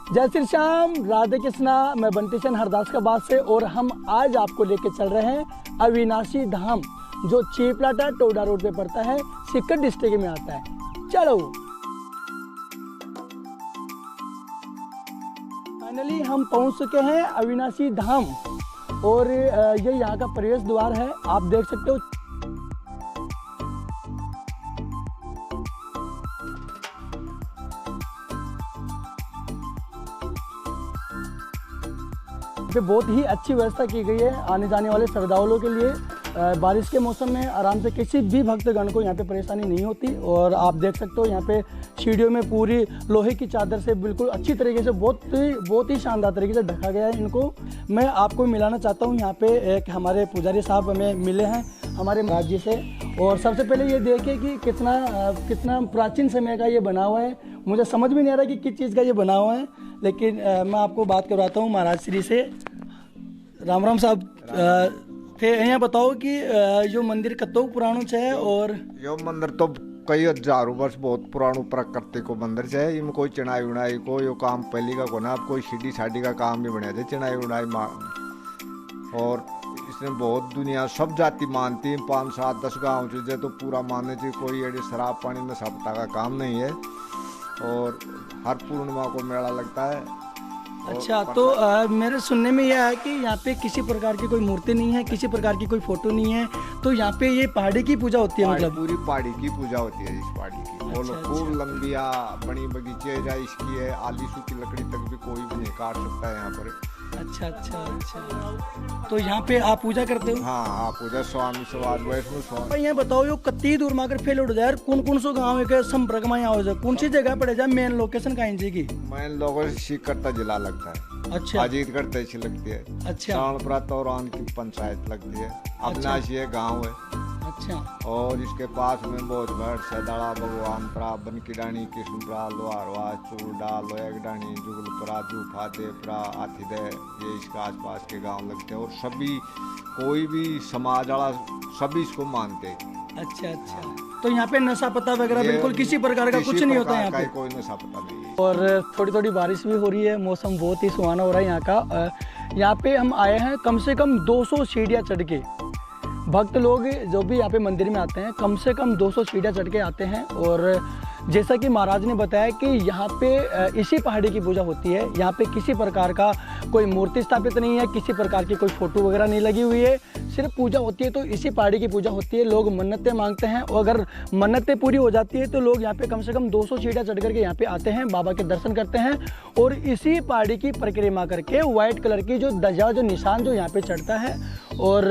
जय श्री श्याम, राधे कृष्णा। मैं बंटी चंद हरदास का बात से, और हम आज आपको लेके चल रहे हैं अविनाशी धाम, जो चीपलाटा टोडा रोड पे पड़ता है, सीकर डिस्ट्रिक्ट में आता है। चलो, फाइनली हम पहुंच चुके हैं अविनाशी धाम, और ये यहाँ का प्रवेश द्वार है। आप देख सकते हो। बहुत ही अच्छी व्यवस्था की गई है आने जाने वाले श्रद्धालुओं के लिए। बारिश के मौसम में आराम से किसी भी भक्तगण को यहाँ पे परेशानी नहीं होती। और आप देख सकते हो यहाँ पे सीढ़ियों में पूरी लोहे की चादर से बिल्कुल अच्छी तरीके से बहुत ही शानदार तरीके से ढका गया है इनको। मैं आपको मिलाना चाहता हूँ, यहाँ पे एक हमारे पुजारी साहब हमें मिले हैं हमारे राज्य से। और सबसे पहले ये देखिए कि कितना प्राचीन समय का ये बना हुआ है। मुझे समझ में नहीं आ रहा कि किस चीज़ का ये बना हुआ है, लेकिन मैं आपको बात करवाता हूँ महाराज श्री से। राम राम साहब, थे यहाँ बताओ कि जो मंदिर कतो पुराणो है। और यो मंदिर तो कई हजारों वर्ष बहुत पुरानो प्रकृति को मंदिर है। इनमें कोई चढ़ाई उड़ाई को यो काम पहली का को ना, अब कोई सीढ़ी साड़ी का काम भी बने थे चढ़ाई उड़ाई और इसमें बहुत दुनिया सब जाति मानती है। 5, 7, 10 गाँव चीजें तो पूरा मानने चाहिए। कोई एडी शराब पानी में सप्ताह का काम नहीं है। और हर पूर्णिमा को मेला लगता है। अच्छा, तो मेरे सुनने में यह है कि यहाँ पे किसी प्रकार की कोई मूर्ति नहीं है, किसी प्रकार की कोई फोटो नहीं है। तो यहाँ पे ये पहाड़ी की पूजा होती है, मतलब पूरी पहाड़ी की पूजा होती है। इस पहाड़ी की बोलो खूब लंबिया बड़ी बगीचे जा इसकी है। आलीसू की लकड़ी तक भी कोई भी नहीं काट सकता है यहाँ पर। अच्छा। तो यहाँ पे आप पूजा करते हो? हाँ, पूजा स्वामी सवाद वैष्णो स्वामी। यहाँ बताओ, यो कत्ती दूर माकर फेल उड़ जाए, कौन सो गाँव के संपर्क में यहाँ हो जाए, कौन सी जगह पड़े जाए, मेन लोकेशन कहीं जी की? मेन लोकेशन सीकरता जिला लगता है। अच्छा, अजीतगढ़ तहसील लगती है। अच्छा, साणपुरा तौरान की पंचायत लगती है। अविनाशी ये गाँव है। अच्छा। और इसके पास में बोधगढ़, सैदाड़ा, भगवानपुरा, बनकीडानी, कृष्णपुरा, लोहारवा, चूरडा, लोयगडानी, जुगलपुरा, जूफा, देवपुरा, आथिदे, ये इसके आसपास के गांव लगते हैं। और सभी कोई भी समाज वाला सभी इसको मानते हैं। अच्छा। तो यहाँ पे नशा पता वगैरह बिल्कुल किसी प्रकार का कुछ नहीं होता यहाँ पे? कोई नशा पता नहीं है। और थोड़ी बारिश भी हो रही है, मौसम बहुत ही सुहाना हो रहा है यहाँ का। यहाँ पे हम आए हैं कम से कम 200 सीढ़ियाँ चढ़ के। भक्त लोग जो भी यहाँ पे मंदिर में आते हैं, कम से कम 200 सीढ़ियाँ चढ़ के आते हैं। और जैसा कि महाराज ने बताया कि यहाँ पे इसी पहाड़ी की पूजा होती है। यहाँ पे किसी प्रकार का कोई मूर्ति स्थापित नहीं है, किसी प्रकार की कोई फोटो वगैरह नहीं लगी हुई है, सिर्फ पूजा होती है। तो इसी पहाड़ी की पूजा होती है। लोग मन्नतें मांगते हैं, और अगर मन्नतें पूरी हो जाती है तो लोग यहाँ पे कम से कम 200 सीढ़ियाँ चढ़ करके यहाँ पे आते हैं, बाबा के दर्शन करते हैं। और इसी पहाड़ी की परिक्रमा करके व्हाइट कलर की जो ध्वजा, जो निशान जो यहाँ पे चढ़ता है। और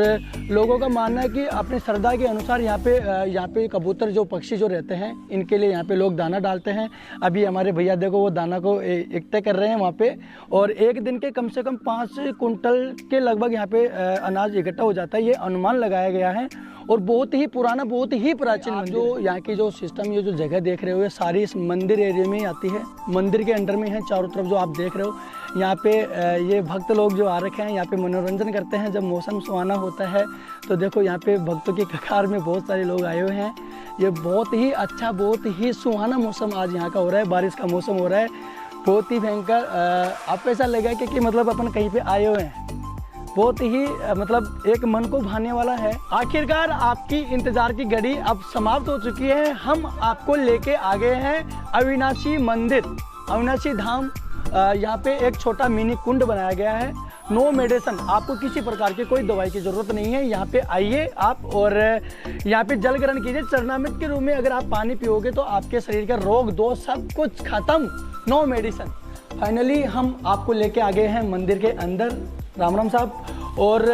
लोगों का मानना है कि अपनी श्रद्धा के अनुसार यहाँ पे कबूतर जो पक्षी जो रहते हैं, इनके लिए यहाँ पे लोग दाना डालते हैं। अभी हमारे भैया देखो वो दाना को इकट्ठा कर रहे हैं वहाँ पे। और एक दिन के कम से कम 5 कुंटल के लगभग यहाँ पे अनाज इकट्ठा हो जाता है, ये अनुमान लगाया गया है। और बहुत ही पुराना, बहुत ही प्राचीन जो यहाँ की जो सिस्टम, ये जो जगह देख रहे हो, ये सारी इस मंदिर एरिया में ही आती है। मंदिर के अंडर में है चारों तरफ जो आप देख रहे हो। यहाँ पे ये भक्त लोग जो आ रखे हैं, यहाँ पे मनोरंजन करते हैं जब मौसम सुहाना होता है। तो देखो यहाँ पे भक्तों की कतार में बहुत सारे लोग आए हुए हैं। ये बहुत ही अच्छा, बहुत ही सुहाना मौसम आज यहाँ का हो रहा है। बारिश का मौसम हो रहा है, बहुत ही भयंकर। आपको ऐसा लगा कि मतलब अपन कहीं पे आए हुए हैं। बहुत ही मतलब एक मन को भाने वाला है। आखिरकार आपकी इंतजार की घड़ी अब समाप्त हो चुकी है। हम आपको लेके आ गए हैं अविनाशी मंदिर, अविनाशी धाम। यहाँ पे एक छोटा मिनी कुंड बनाया गया है। नो मेडिसिन, आपको किसी प्रकार की कोई दवाई की जरूरत नहीं है। यहाँ पे आइए आप, और यहाँ पे जल ग्रहण कीजिए। चरणामृत के रूप में अगर आप पानी पियोगे तो आपके शरीर का रोग दोष सब कुछ खत्म। No medicine. फाइनली हम आपको लेके आ गए हैं मंदिर के अंदर। राम राम साहब। और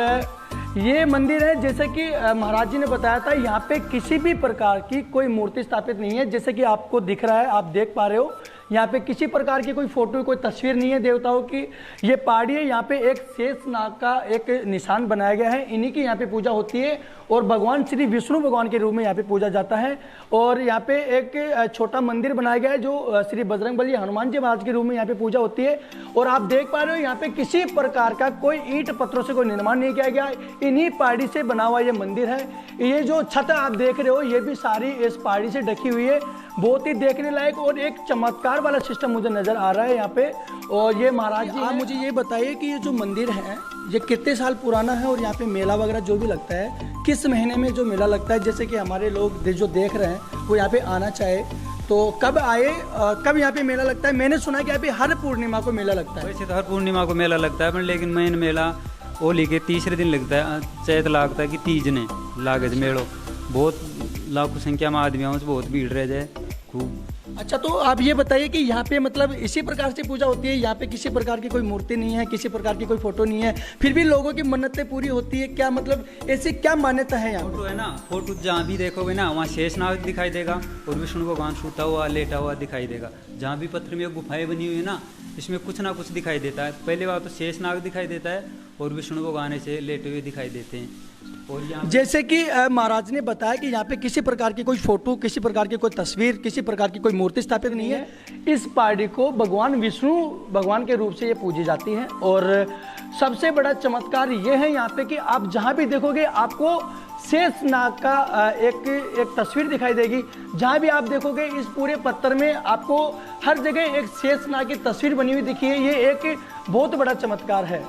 ये मंदिर है, जैसे कि महाराज जी ने बताया था, यहाँ पे किसी भी प्रकार की कोई मूर्ति स्थापित नहीं है। जैसे कि आपको दिख रहा है, आप देख पा रहे हो, यहाँ पे किसी प्रकार की कोई फोटो, कोई तस्वीर नहीं है देवताओं की। ये पहाड़ी है, यहाँ पे एक शेष नाग का एक निशान बनाया गया है, इन्हीं की यहाँ पे पूजा होती है। और भगवान श्री विष्णु भगवान के रूप में यहाँ पे पूजा जाता है। और यहाँ पे एक छोटा मंदिर बनाया गया है जो श्री बजरंगबली हनुमान जी महाराज के रूप में यहाँ पे पूजा होती है। और आप देख पा रहे हो यहाँ पे किसी प्रकार का कोई ईंट पत्थरों से कोई निर्माण नहीं किया गया, इन्हीं पहाड़ी से बना हुआ ये मंदिर है। ये जो छत आप देख रहे हो ये भी सारी इस पहाड़ी से ढकी हुई है। बहुत ही देखने लायक और एक चमत्कार वाला सिस्टम मुझे नज़र आ रहा है यहाँ पे। और ये महाराज जी, आप मुझे ये बताइए कि ये जो मंदिर है ये कितने साल पुराना है और यहाँ पे मेला वगैरह जो भी लगता है किस महीने में जो मेला लगता है, जैसे कि हमारे लोग जो देख रहे हैं वो यहाँ पे आना चाहे तो कब आए, कब यहाँ पे मेला लगता है? मैंने सुना है कि यहाँ पे हर पूर्णिमा को मेला लगता है। वैसे तो हर पूर्णिमा को मेला लगता है, पर लेकिन मेन मेला होली के तीसरे दिन लगता है, चैत लागता है कि तीज ने लागे मेड़ो, बहुत लाखों संख्या में आदमियों से बहुत भीड़ रह जाए खूब। अच्छा, तो आप ये बताइए कि यहाँ पे मतलब इसी प्रकार से पूजा होती है, यहाँ पे किसी प्रकार की कोई मूर्ति नहीं है, किसी प्रकार की कोई फोटो नहीं है, फिर भी लोगों की मन्नतें पूरी होती है क्या? मतलब ऐसी क्या मान्यता है यहाँ? फोटो है ना, फोटो जहाँ भी देखोगे ना वहाँ शेषनाग दिखाई देगा और विष्णु भगवान सूता हुआ लेटा हुआ दिखाई देगा। जहाँ भी पत्थर में गुफाएं बनी हुई है ना, इसमें कुछ ना कुछ दिखाई देता है। पहले बार तो शेषनाग दिखाई देता है और विष्णु भगवान ऐसे लेटे हुए दिखाई देते हैं। और जैसे कि महाराज ने बताया कि यहाँ पे किसी प्रकार की कोई फोटो, किसी प्रकार की कोई तस्वीर, किसी प्रकार की कोई मूर्ति स्थापित नहीं है। इस पहाड़ी को भगवान विष्णु भगवान के रूप से ये पूजी जाती है। और सबसे बड़ा चमत्कार ये है यहाँ पे कि आप जहाँ भी देखोगे आपको शेषनाग का एक तस्वीर दिखाई देगी। जहाँ भी आप देखोगे इस पूरे पत्थर में आपको हर जगह एक शेषनाग की तस्वीर बनी हुई दिखी है। ये एक बहुत बड़ा चमत्कार है।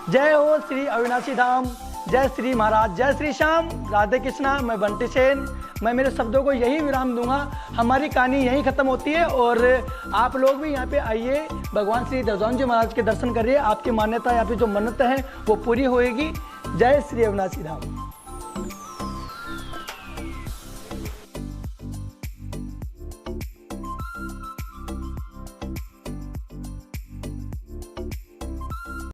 जय हो श्री अविनाशी धाम, जय श्री महाराज, जय श्री श्याम, राधे कृष्णा। मैं बंटी सेन, मैं मेरे शब्दों को यही विराम दूंगा। हमारी कहानी यहीं खत्म होती है और आप लोग भी यहाँ पे आइए, भगवान श्री दर्शन जी महाराज के दर्शन करिए। आपकी मान्यता या फिर जो मन्नत है वो पूरी होएगी। जय श्री अविनाशी धाम।